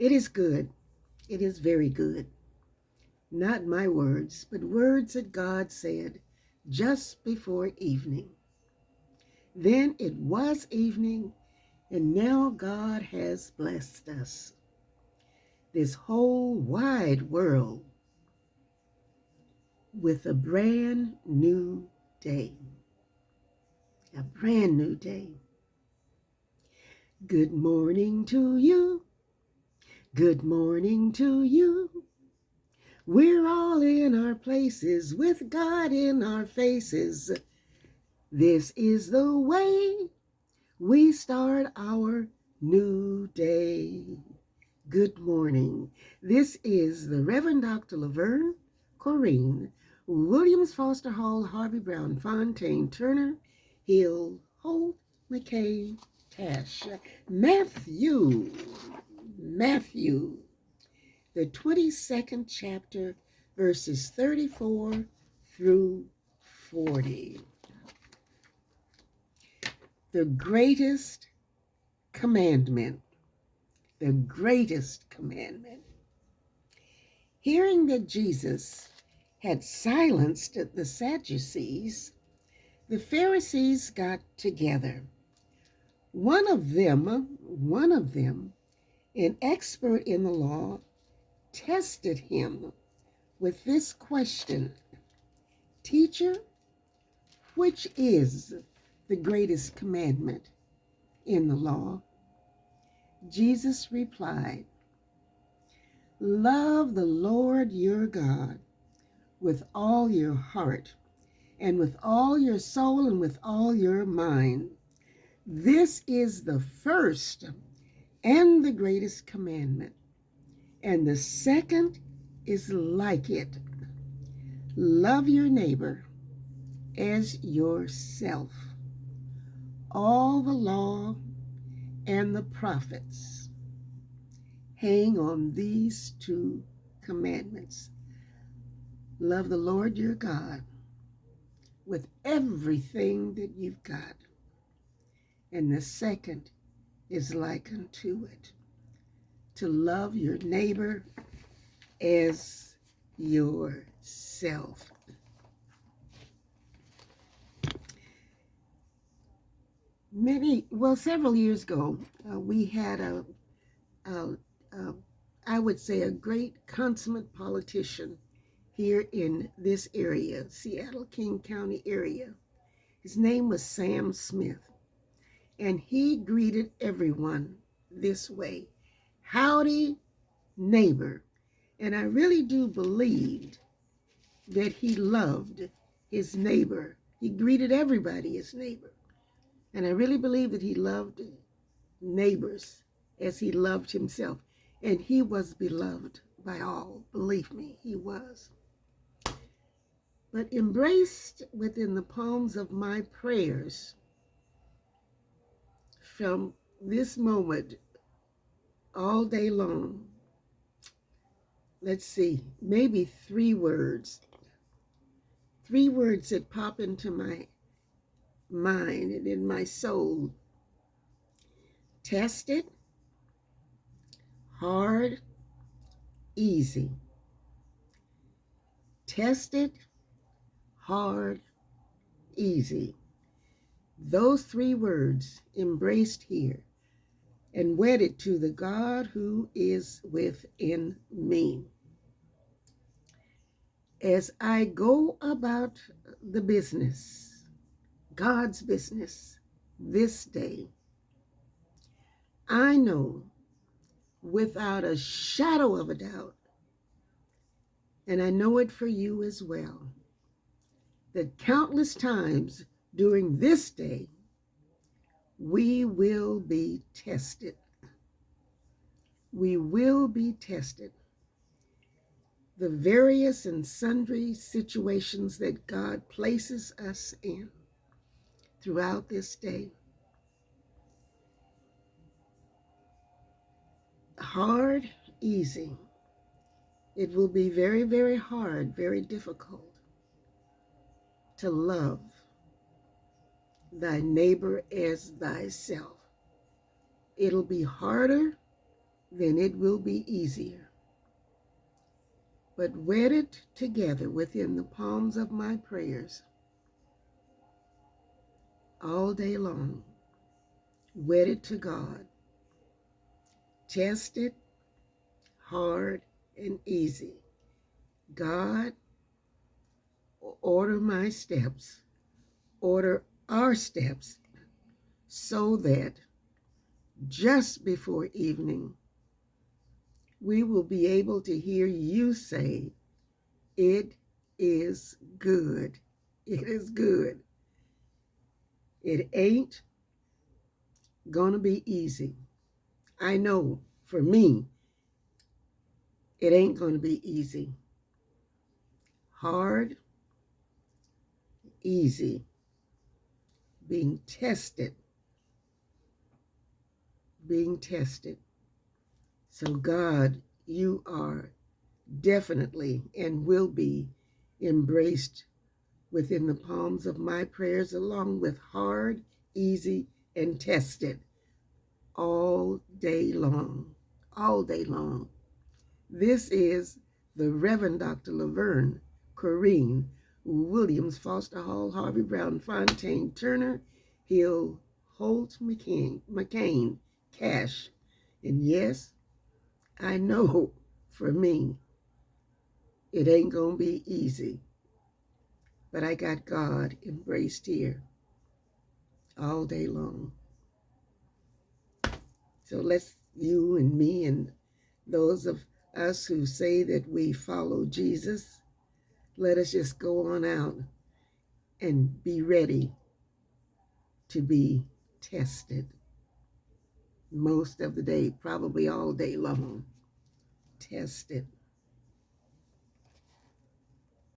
It is good. It is very good. Not my words, but words that God said just before evening. Then it was evening, and now God has blessed us. This whole wide world with a brand new day. A brand new day. Good morning to you. Good morning to you. We're all in our places with God in our faces. This is the way we start our new day. Good morning. This is the Reverend Dr. Laverne Corrine Williams Foster Hall Harvey Brown Fontaine Turner Hill Holt McKay Tash Matthew, the 22nd chapter, verses 34 through 40. The greatest commandment. The greatest commandment. Hearing that Jesus had silenced the Sadducees, the Pharisees got together. One of them, an expert in the law, tested him with this question: Teacher, which is the greatest commandment in the law? Jesus replied, Love the Lord your God with all your heart and with all your soul and with all your mind. This is the first and the greatest commandment. And the second is like it. Love your neighbor as yourself. All the law and the prophets hang on these two commandments. Love the Lord your God with everything that you've got. And the second is like unto it, to love your neighbor as yourself. Several years ago, we had a, I would say, a great consummate politician here in this area, Seattle, King County area. His name was Sam Smith, and he greeted everyone this way: howdy, neighbor. And I really do believe that he loved his neighbor. He greeted everybody as neighbor. And I really believe that he loved neighbors as he loved himself. And he was beloved by all. Believe me, he was. But embraced within the palms of my prayers from this moment all day long, let's see, maybe three words that pop into my mind and in my soul: tested, hard, easy. Tested, hard, easy. Those three words embraced here and wedded to the God who is within me. As I go about the business, God's business, this day, I know without a shadow of a doubt, and I know it for you as well, that countless times during this day, we will be tested. We will be tested. The various and sundry situations that God places us in throughout this day. Hard, easy. It will be very, very hard, very difficult to love thy neighbor as thyself. It'll be harder then it will be easier. But wedded together within the palms of my prayers all day long, wedded to God, tested, hard, and easy. God, order my steps, order our steps, so that just before evening, we will be able to hear you say, "It is good. It is good." It ain't gonna be easy. I know for me, it ain't gonna be easy. Hard, easy, being tested, being tested. So God, you are definitely and will be embraced within the palms of my prayers, along with hard, easy, and tested all day long, all day long. This is the Reverend Dr. Laverne Corrine Williams Foster Hall Harvey Brown Fontaine Turner Hill Holt McCain Cash. And yes, I know for me, it ain't gonna be easy, but I got God embraced here all day long. So let's, you and me and those of us who say that we follow Jesus, let us just go on out and be ready to be tested most of the day, probably all day long. Tested.